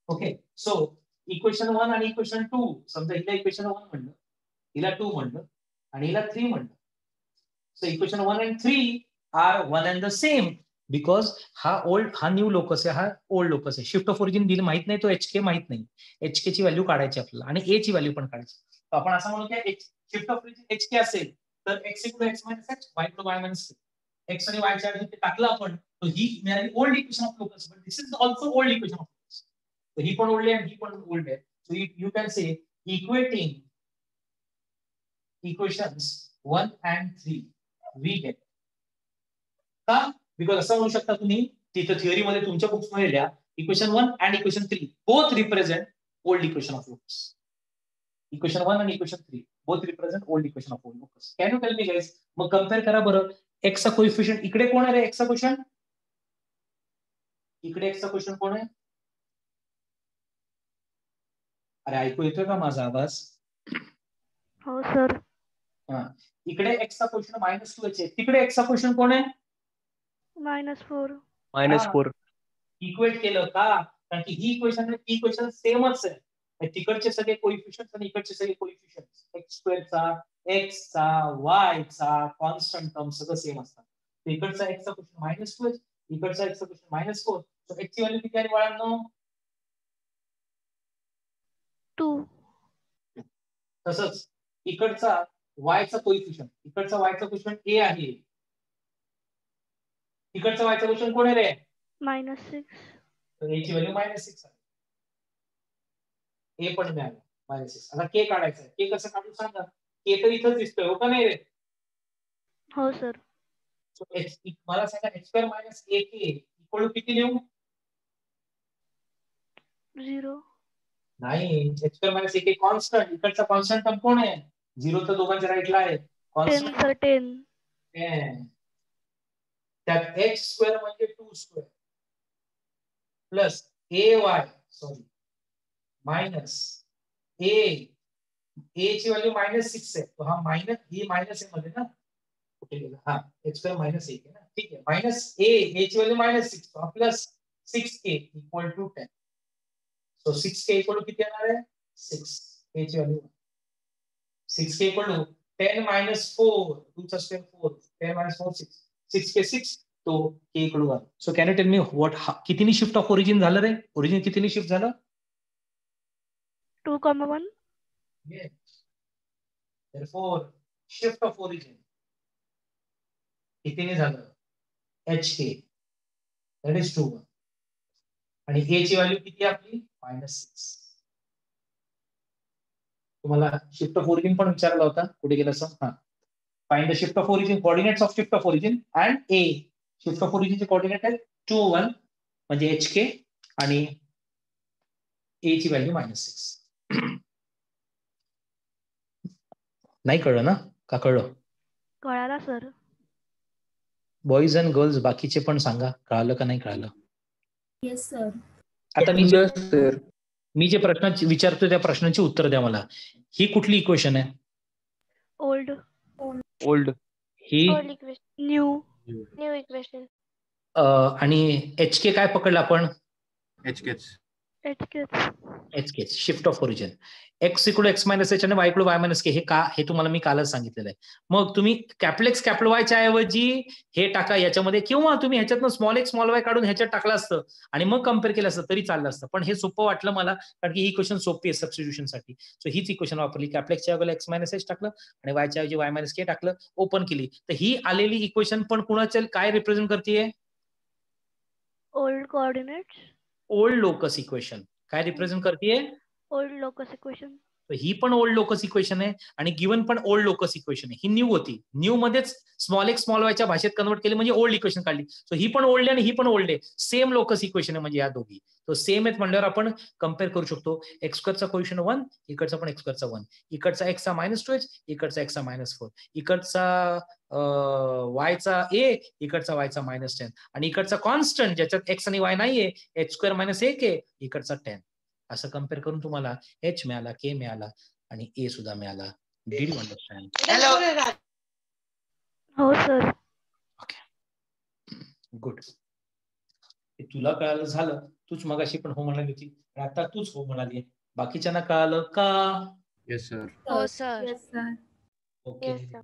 Okay so equation 1 आणि इक्वेशन 2 समजा हिला इक्वेशन 1 म्हणलं हिला 2 म्हणलं आणि हिला 3 म्हणलं. So equation 1 and 3 are one and the same because हा न्यू लोकस आहे हा ओल्ड लोकस आहे. शिफ्ट ऑफ ओरिजिन दिलं माहित नाही तो hk माहित नाही. hk ची व्हॅल्यू काढायची आपल्याला आणि a ची व्हॅल्यू पण काढायची. तर आपण असं म्हणू की शिफ्ट ऑफ ओरिजिन hk असेल तर x equal x minus h y equal y minus k. x आणि y च्या ते टाकलं आपण तर ही मिळाली old equation of locus. But this is also old equation of locus. तर ही पण ओल्ड आहे आणि ही पण ओल्ड आहे. So you can say equating equations 1 and 3 we get. का? बिकॉज असं म्हणू शकता तुम्ही तिथं थिअरी मध्ये तुमच्या बुक्स मध्ये लिहा equation 1 and equation 3 both represent old equation of locus. Equation 1 आणि equation 3 both represent old equation of locus. Can you tell me guys? मग कंपेअर करा बरं. x चा कोएफिशिएंट इकडे कोण आहे रे? x चा क्वेश्चन इकडे x चा क्वेश्चन कोण आहे? अरे ऐकू येतोय का माझा आवाज? हो सर. हा. इकडे x चा क्वेश्चन -2h आहे, तिकडे x चा क्वेश्चन कोण आहे? -4. -4. इक्वेट केलं का? कारण की ही इक्वेशन सेमच आहे. तिकडचे सगळे कोइफिशियंट्स आणि इकडचे सगळे कोइफिशियंट्स x² चा, x चा, y चा, कॉन्स्टंट टर्म सगळं सेम असतात. इकडचा x चा क्वेश्चन -2h, इकडचा x चा क्वेश्चन -4. सो x ची व्हॅल्यू किती आहे बाळांनो? 2. तसंच इकडचा y चा कोइफिशियंट, इकडचा y चा कोइफिशियंट a आहे. इकडचा y चा कोइफिशियंट कोण आहे रे? -6. तर a ची व्हॅल्यू -6 आहे. a पण मिळालं -6. आता k काढायचं आहे. k कसं काढू सांगा? k तर इथंच दिसतोय हो का नाही रे? हो सर. सो मला सांगा h² - ak इक्वल टू किती लिहू? 0. नाही, h² - ak कॉन्स्टंट. इकडचा कॉन्स्टंट टर्म कोण आहे? 0 तर दोघांच्या राईटला आहे. 10 कॉन्स्टंट सर. 10. त्यात h² म्हणजे 2² plus ay sorry minus a ची व्हॅल्यू -6 आहे. तो हा मायनस ही मायनस आहे मध्ये ना, कुठे गेला? हा h² - 1 आहे ना, ठीक आहे. मायनस a ची व्हॅल्यू -6 तो plus 6k equal to 10. So 6k equal to किती येणार आहे? 6. a ची व्हॅल्यू 6k इक्वल टू 10 - 4 2 चा स्क्वेअर 4 10 - 4 6 6k 6 तो k equal to 1. So can you tell me what कितीनी शिफ्ट ऑफ ओरिजिन झालं रे? ओरिजिन कितीनी शिफ्ट झालं? 2,1. Yes. Therefore, shift of origin कितीने झालं? hk that is 2 आणि a ची व्हॅल्यू किती आहे आपली? -6. तुम्हाला शिफ्ट ऑफ ओरिजिन पण विचारला होता, कुठे गेला सर? हा, find the shift of origin, coordinates of shift of origin and a. Shift of ओरिजिनचे कोऑर्डिनेट आहे 2 1 म्हणजे hk आणि a ची व्हॅल्यू -6. नाही कळलं ना? का कळलं? कळाला सर. बॉईज अँड गर्ल्स बाकीचे पण सांगा, कळालं का नाही कळालं? Yes sir. आता Yes, sir. मी जे प्रश्न विचारतो त्या प्रश्नांची उत्तर द्या मला. ही कुठली इक्वेशन आहे? ओल्ड. Old. ही ओल्ड इक्वेशन. New equation. आणि HK काय पकडलं आपण? HKच. HKच. Shift of origin. x equal x minus h आणि y equal y minus k. हे का? हे तुम्हाला मी कालच सांगितलेलं आहे. मग तुम्ही कॅपिटल कॅपिटल y च्या ऐवजी हे टाका याच्यामध्ये, किंवा तुम्ही ह्याच्यातनं स्मॉल x स्मॉल y काढून ह्याच्यात टाकलं असतं आणि मग कम्पेअर केलं असतं तरी चाललं असतं. पण हे सोपं वाटलं मला, कारण की ही इक्वेशन सोपी आहे सबस्टिट्यूशन साठी. सो हीच इक्वेशन वापरली. कॅपिटल च्या ऐवजी x मायनस h टाकलं आणि y च्या ऐवजी y मायनस k टाकलं, ओपन केली. तर ही आलेली इक्वेशन पण कुणाच्या काय रिप्रेझेंट करते? Old coordinates. Old locus equation. काय रिप्रेझेंट करते? Old locus equation. ही पण ओल्ड लोकस इक्वेशन आहे आणि गिवन पण ओल्ड लोकस इक्वेशन आहे. ही न्यू होती. न्यू मध्येच स्मॉल एक्स स्मॉल वाय च्या भाषेत कन्वर्ट केली म्हणजे ओल्ड इक्वेशन काढली. सो ही पण ओल्ड आहे आणि ही पण ओल्ड आहे. सेम लोकस इक्वेशन आहे म्हणजे या दोघी. तो सेम आहेत म्हणल्यावर आपण कम्पेअर करू शकतो. x² चा कोएफिशियंट 1, इकडचा पण x² चा 1, इकडचा x चा -2h, इकडचा x चा -4, इकडचा y चा a, इकडचा y चा -10 आणि इकडचा कॉन्स्टंट ज्याच्यात x आणि y नाहीये h² - 1 आहे, इकडचा 10. असं कम्पेअर करून तुम्हाला h मिळाला, k मिळाला आणि a सुद्धा मिळाला. Did you understand? हॅलो. हो सर. गुड. तुला कळालं झालं. तूच मगाशी पण हो म्हणाली होती, आता तूच हो म्हणाली. बाकीच्यांना कळालं का? Yes sir. हो sir. Yes sir. Okay. Yes, sir.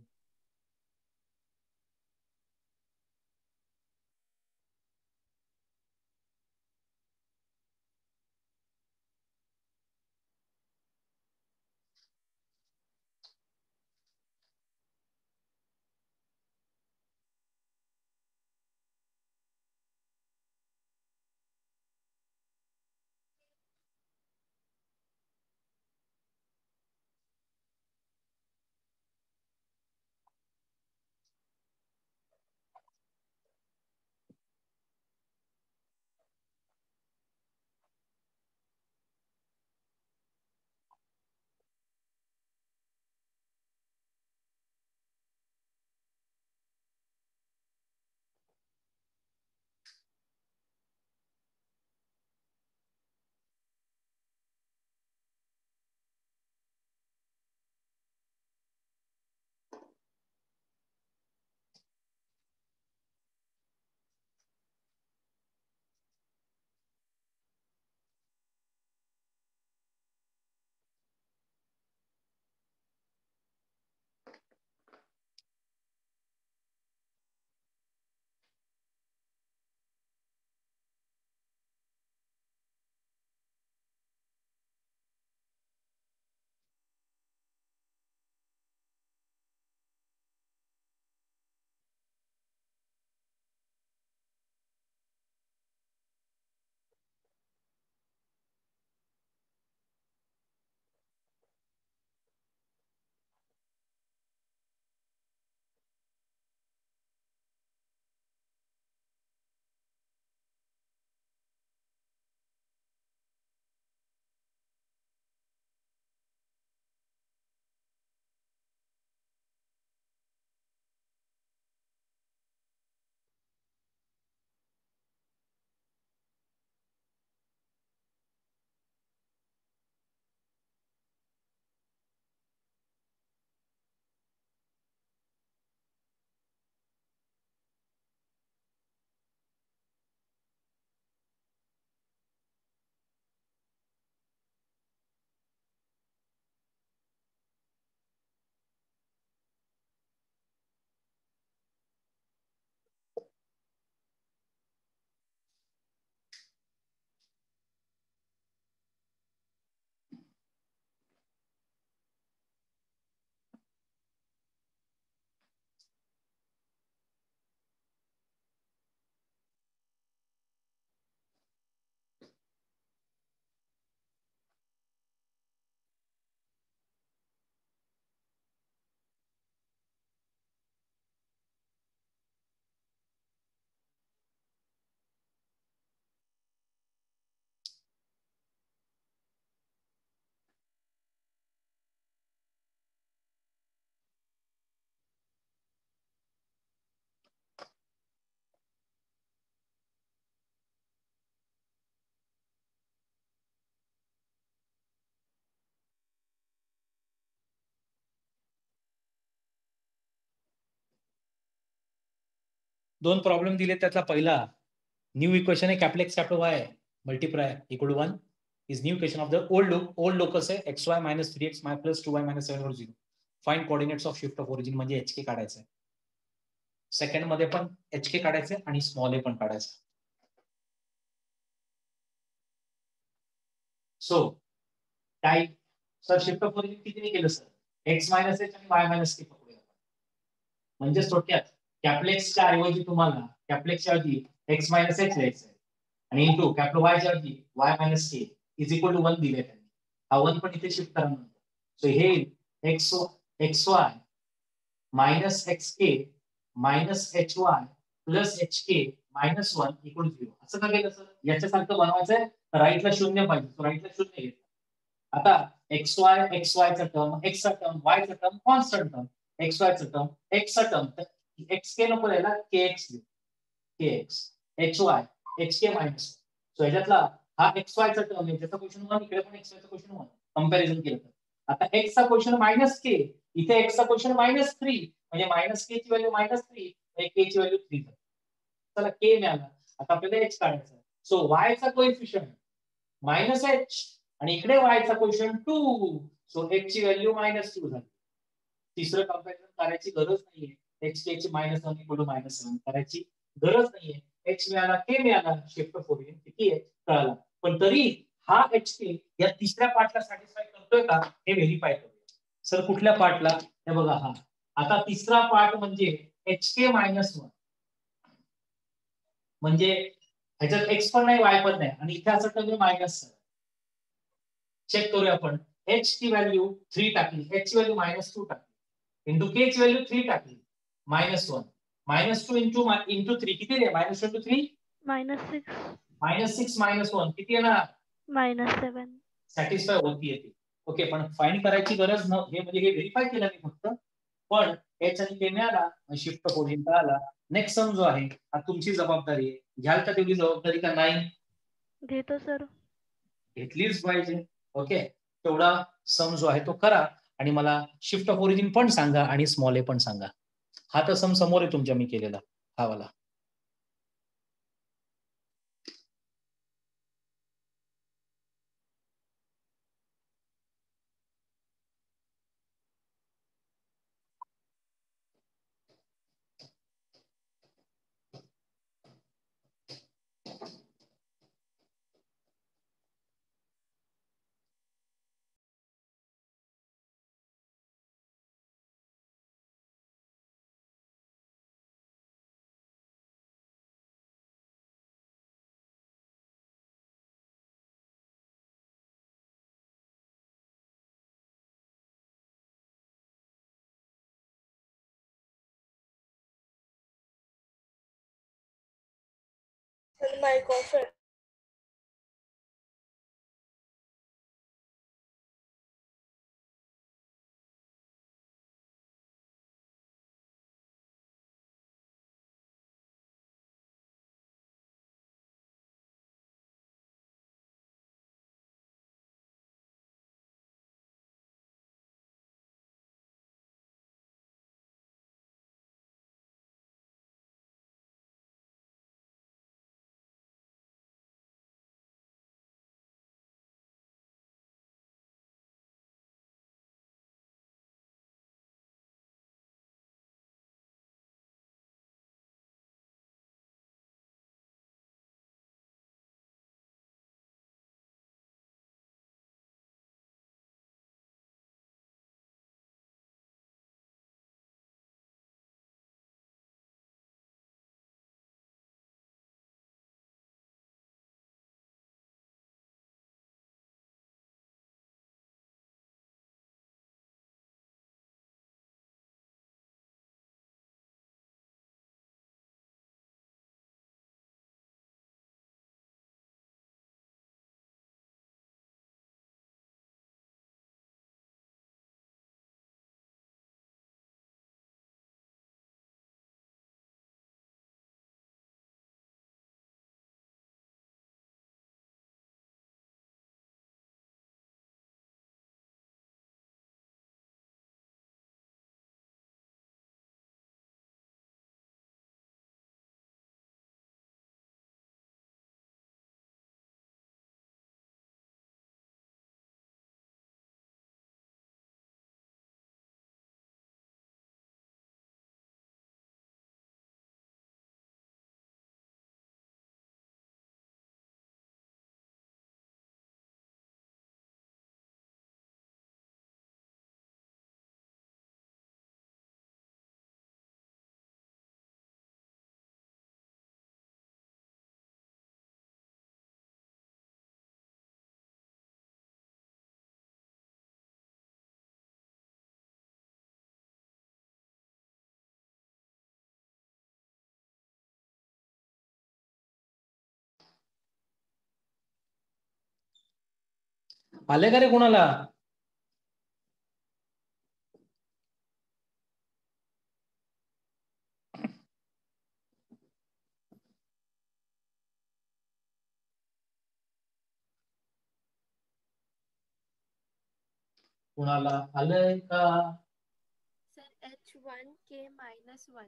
दोन प्रॉब्लेम दिले त्यातला पहिला न्यू इक्वेशन आहे कॅप्लेक्स capital y multiply equal to 1 is new equation of the old locus आहे xy minus 3x plus 2y minus 7 0. Find coordinates of shift of origin म्हणजे HK काढायचं आहे. सेकंड मध्ये पण HK काढायचं आणि स्मॉल ए पण काढायचं. So type sir shift of origin कितीने केलं सर x मायनस h आणि y मायनस k पकडूया. म्हणजे थोडक्यात कॅप्लेक्सच्या ऐवजी तुम्हाला कॅप्लेक्सच्या ऐवजी x मायनस h लिहायचं आहे आणि इंटू कॅपिटल y च्या ऐवजी y minus k is equal to 1 दिले त्यांनी. हा 1 पण इथे शिफ्ट करा म्हणतो. सो हे xy minus xk minus hy plus hk minus 1 equal 0 असं का केलं सर? याच्यासारखं बनवायचंय राईटला शून्य पाहिजे. राईटला शून्य घेतलं. आता xy चा टर्म x चा टर्म y चा टर्म कॉन्स्टंट टर्म xy चा टर्म x चा टर्म तर xk नको याला kx घेऊ. kx hy hk minus. So याच्यातला हा xy चा टर्म आहे त्याचा क्वेश्चन 1 इकडे पण xy चा क्वेश्चन 1 कंपॅरिझन केलं तर आता x चा क्वेश्चन मायनस k इथे x चा क्वेश्चन मायनस 3 म्हणजे मायनस k ची व्हॅल्यू मायनस 3 म्हणजे k ची व्हॅल्यू 3 चला k मिळाला. आता आपल्याला h काढायचा. सो y चा कोएफिशियंट मायनस h आणि इकडे y चा क्वेश्चन 2 सो h ची व्हॅल्यू मायनस 2 झाली. तिसरं कंपॅरिझन करायची गरज नाहीये. hk ची मायनस 1 इक्वल टू मायनस 7 करायची गरज नाहीये. h मिळाला k मिळाला शिफ्ट ऑफ ओरिजिन किती आहे कळाला. पण तरी हा hk या तिसऱ्या पार्टला सॅटिस्फाय करतोय का हे व्हेरीफाय करूया. सर कुठल्या पार्टला? हे बघा हा. आता तिसरा पार्ट म्हणजे hk मायनस 1 म्हणजे ह्याच्यात x पण नाही y पण नाही आणि इथे असं टर्म मायनस. चेक करूया आपण. h ची व्हॅल्यू 3 टाकली h ची व्हॅल्यू मायनस 2 टाकली इंटू k ची व्हॅल्यू 3 टाकली मायनस 1 मायनस 2 इंटू 3 किती आहे? मायनस 2 इंटू 3 -6 मायनस 6 मायनस 1 किती येणार? -7 सॅटिस्फाय होती येते. ओके पण फाइंड करायची गरज न हे म्हणजे हे व्हेरीफाय केलं मी फक्त. पण h आणि k मिळाला शिफ्ट ऑफ ओरिजिन कळाला. नेक्स्ट सम जो आहे हा तुमची जबाबदारी आहे. घ्याल का तेवढी जबाबदारी का नाही? घेतो सर. घेतलीच पाहिजे. ओके तेवढा सम जो आहे तो करा आणि मला शिफ्ट ऑफ ओरिजिन पण सांगा आणि स्मॉल ए पण सांगा. हा तर सम समोर आहे तुमच्या मी केलेला हा वाला. mic off आले का रे कोणाला? कोणाला आलंय का? सर H1K-1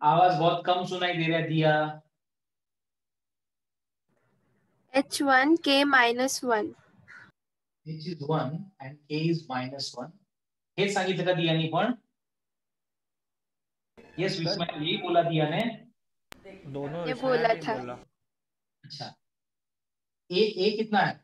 आवाज बहुत कम सुनाई दे रहा है दिया. H1K-1 Which is 1 and k is -1. हे सांगितलं का दियाने पण? यस विस्मय यही बोला दिया ने. दोनों ये विस्मय बोला ने था. बोला. अच्छा ए कितना है?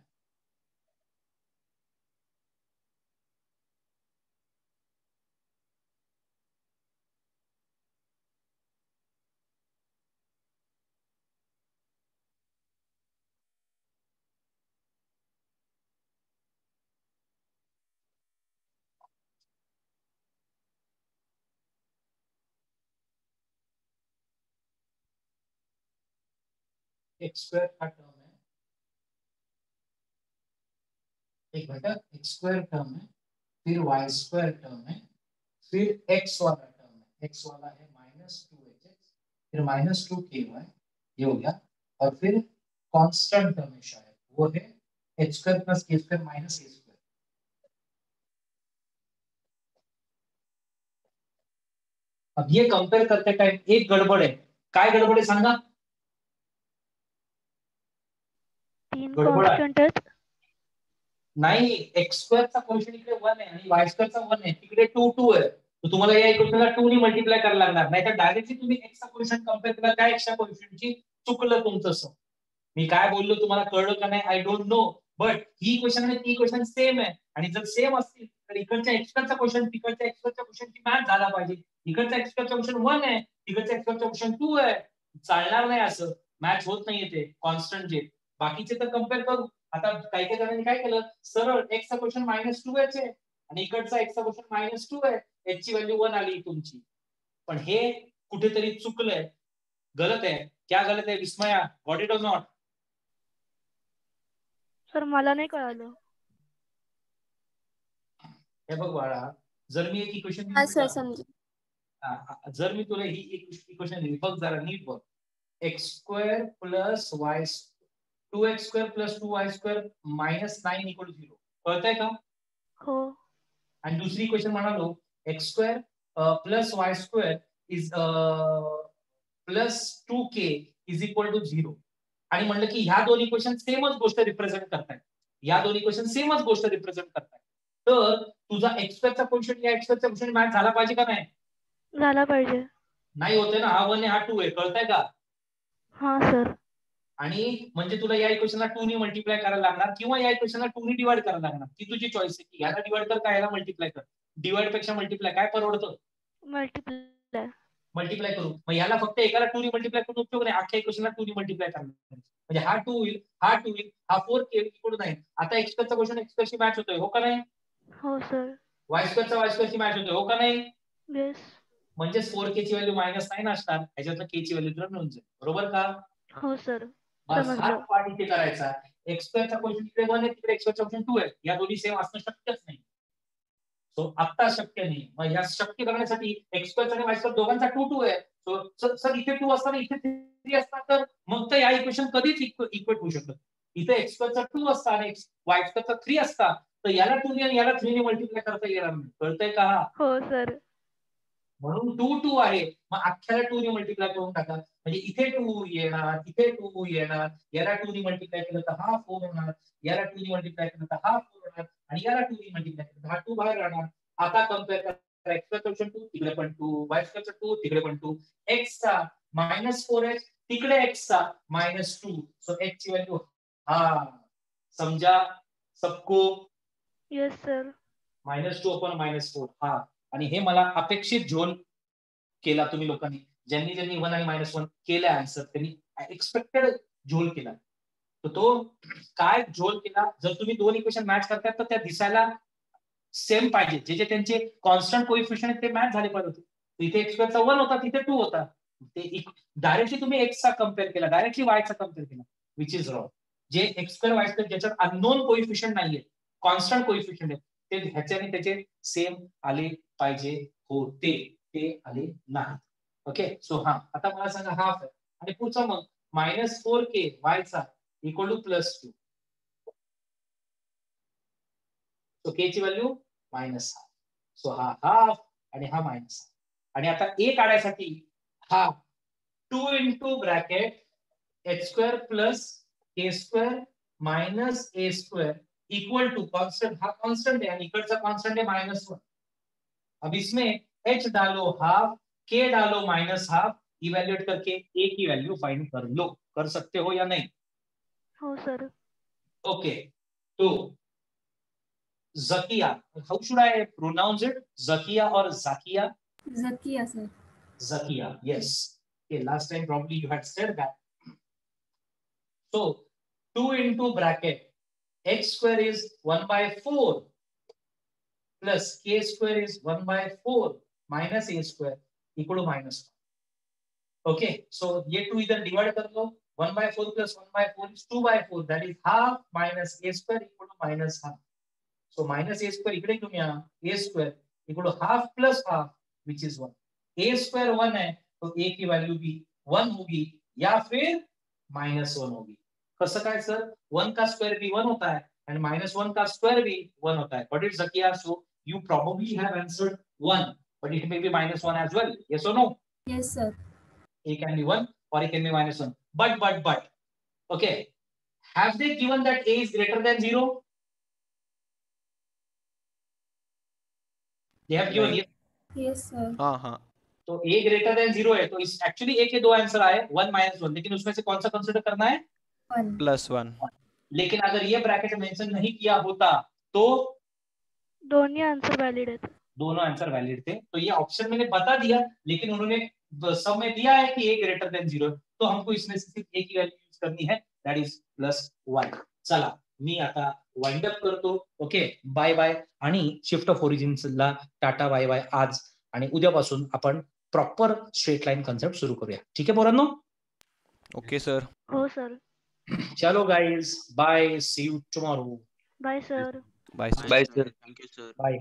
एक्स स्क्वायर का टर्म है, एक घटक एक्स स्क्वायर टर्म है, फिर वाई स्क्वायर टर्म है, फिर एक्स वाला टर्म है. एक्स वाला है -2hx, फिर -2ky, ये हो गया. और फिर कांस्टेंट टर्म है शायद, वो है h square plus k square minus a square. अब ये कंपेयर करते टाइम एक गडबड आहे. काय गडबड आहे सांगा? तीन गडबड आहे. कॉन्स्टंट आहेत. नाही, एक्स स्क्वेअरचा क्वेश्चन इकडे 1 आहे आणि वाय स्क्वेअरचा 1 आहे, तिकडे 2 आहे. तर तुम्हाला या इक्वेशनला 2 ने मल्टिप्लाय करायला लागणार, नाही तर डायरेक्टली तुम्ही एक्स चा क्वेश्चन कंपेअर केला त्या एक्सच्या क्वेश्चनची. चुकलं तुमचं. मी काय बोललो तुम्हाला कळलं का नाही I don't know, but he question आणि ती क्वेश्चन सेम आहे. आणि जर सेम असतील तर इकडच्या एक्सचा क्वेश्चन तिकडच्या एक्सचा क्वेश्चनची मॅच झाला पाहिजे. इकडच्या एक्सचा क्वेश्चन 1 आहे, तिकडच्या एक्सचा क्वेश्चन 2 आहे. चालणार नाही असं, मॅच होत नाहीये ते कॉन्स्टंट जे. बाकीचे तर कम्पेअर करू. आता काही काही जणांनी काय केलं, सरळ एक्सचा क्वेश्चन -2h आहे आणि इकडचा एक्सचा क्वेश्चन -2 आहे, एच ची व्हॅल्यू 1 आली तुमची. पण हे कुठेतरी चुकलंय, गलत आहे. क्या गलत आहे विस्मया? Got it or not? Sir मला नाही कळालं. हे बघ बाळा, जर मी एक इक्वेशन हाँ सर समझे. जर मी तुला ही एक इक्वेशन दिली, बघ जरा नीट बघ. X square plus Y 2x square plus 2y square -9 = 0. कळतंय का? हो. आणि दुसरी इक्वेशन म्हणालो x square plus Y square is plus 2k = 0. आणि म्हणलं की ह्या दोन इक्वेशन सेमच गोष्ट रिप्रेझेंट करतायत. या दोन इक्वेशन सेमच गोष्ट रिप्रेझेंट करतायत. तर तुझा एक्स स्क्वेअरचा क्वेश्चन या एक्स स्क्वेअरचा क्वेश्चन मॅच झाला पाहिजे का नाही? झाला पाहिजे. नाही होते ना, हा 1 आहे हा 2 आहे. कळतंय का? हा सर. आणि म्हणजे तुला या इक्वेशनला 2 ने मल्टिप्लाय करायला लागणार किंवा या इक्वेशनला 2 ने डिवाइड करायला लागणार. ती तुझी चॉईस आहे की याला डिवाइड कर का याला मल्टिप्लाय कर. डिवाइड पेक्षा मल्टिप्लाय काय परवडतं? मल्टिप्लाय. मल्टिप्लाय करू. मग याला फक्त एकाला 2 ने मल्टिप्लाय करून उपयोग नाही, अख्ख्या इक्वेशनला 2 ने मल्टिप्लाय करणार. म्हणजे हा 2 होईल, हा 2 होईल, हा 4k = 9. आता एक्स स्क्वेअरचा क्वेश्चन एक्स स्क्वेअरशी मॅच होतोय, हो का नाही? हो सर. वाय स्क्वेअरचा वाय स्क्वेअरशी मॅच होतोय, हो का नाही? येस. म्हणजे 4k ची व्हॅल्यू -9 असणार, ह्याच्यातलं k ची व्हॅल्यू तुला मिळून जाईल. बरोबर का? हो सर. बस समजलं. हाच पार्ट इथे करायचा. एक्स स्क्वेअरचा क्वेश्चन इकडे 1 आहे, तिकडे एक्स स्क्वेअरचा क्वेश्चन 2 आहे. या दोन्ही सेम असणं शक्यच नाही. सो आता शक्य नाही. मग या शक्य करण्यासाठी एक्स स्क्वेअर आणि वाय स्क्वेअर दोघांचा 2 आहे. सो सर इथे 2 असताना इथे 3 असतात, तर मग तर या इक्वेशन कधीच इक्वेट होऊ शकत. इथे एक्स स्क्वेअरचा 2 असता आणि वाय स्क्वेअरचा 3 असता, तर याला 2 ने आणि याला 3 ने मल्टिप्लाय करता येणार नाही. कळतंय का? हो सर. म्हणून 2 आहे, मग अख्ख्याला 2 ने मल्टिप्लाय करून टाका. म्हणजे इथे 2 येणार, इथे 2 येणार, याला 2 ने मल्टिप्लाय केलं तर हा 4 होणार, याला 2 ने मल्टिप्लाय केलं तर हा 4 होणार आणि याला 2 ने मल्टिप्लाय केलं तर हा 2 बाहेर राहणार. आता कम्पेअर करा, एक्स चा क्वेश्चन 2 तिकडे पण 2, वाय स्क्वेअरचा 2 तिकडे पण 2, एक्स चा -4h तिकडे एक्स चा -2. सो एक्स ची व्हॅल्यू हा समजा सबको. Yes sir. -2/-4 हा. आणि हे मला अपेक्षित झोल केला तुम्ही लोकांनी, ज्यांनी 1 आणि -1 केले आन्सर, त्यांनी एक्सपेक्टेड झोल केला. तर तो काय झोल केला, जर तुम्ही दोन इक्वेशन मॅच करताय तर त्या दिसायला सेम पाहिजे. जे जे त्यांचे कॉन्स्टंट कोइफिशियंट आहेत ते मॅच झाले पाहिजे. इथे एक्स स्क्वेअरचा 1 होता, तिथे 2 होता. ते डायरेक्टली तुम्ही एक्स चा कम्पेअर केला, डायरेक्टली वाय चा कम्पेअर केला, विच इज रॉंग. जे एक्स स्क्वेअर वाय स्क्वेअर ज्याच्यात अननोन कोइफिशियंट नाहीये, कॉन्स्टंट कोइफिशियंट आहे ते ह्याच्याने त्याचे सेम आले पाहिजे होते, ते आले नाही. ओके, सो हा आता मला सांगा हाफ आहे आणि पुढचा मग -4k y चा इक्वल टू +2. सो k ची व्हॅल्यू -1/2. सो हा हाफ आणि हा मायनस. आणि आता a काढायसाठी हा 2 into bracket h² plus k² minus a² equal to constant, हा कांस्टेंट है यानी इकडचा कांस्टेंट है -1. अब इसमें h डालो हाफ, k डालो -1/2, इवैल्यूएट करके a की वैल्यू फाइंड कर लो. कर सकते हो या नहीं? हो सर. ओके, तो Zakia, how should I pronounce it? Zakia or Zakia? Zakia, sir. Zakia, yes. Okay, last time probably you had said that. So 2 into bracket h² is 1/4 plus k² is 1/4 minus a² equal to -1. Okay, so ये 2 इधर divide कर low. 1/4 plus 1/4 is 2/4. That is half minus a² equal to -half. So minus a² इकडे घेऊन या. a² equal to half plus half which is 1. a² 1 है तो a की value भी 1 होगी या फिर -1 होगी. कसं काय सर? 1 का स्क्वायर भी 1 होता है and -1 का स्क्वायर भी 1 होता है. But it's Zakia, so you probably have answered 1, but it may be -1 as well. Yes or no? Yes, sir. A can be 1 or it can be -1. But okay, have they given that a is greater than 0? They have given yes. Yes, sir. हाँ तो a greater than 0 है तो इस actually a के दो answer आए 1 -1, लेकिन उसमें से कौन सा कंसीडर करना है? 1. +1. लेकिन अगर ये ब्रैकेट मेंशन नहीं किया होता तो दोन्ही आन्सर व्हॅलिड आहेत. दोनों आंसर वैलिड थे. तो ये ऑप्शन मैंने बता दिया, लेकिन उन्होंने सब में दिया है कि a ग्रेटर देन 0, तो हमको इसमें से सिर्फ a की वैल्यू यूज करनी है, दैट इज +1. चला मी आता वाइंड अप करतो. ओके, बाय बाय आणि शिफ्ट ऑफ ओरिजिन्सला टाटा बाय बाय आज. आणि उद्यापासून आपण प्रॉपर स्ट्रेट लाइन कॉन्सेप्ट सुरू करूया. ठीक है पोरांनो? Okay sir. हो सर. चलो guys, bye, see you tomorrow. Bye sir. Bye sir. Bye, sir. Thank you, sir. Bye.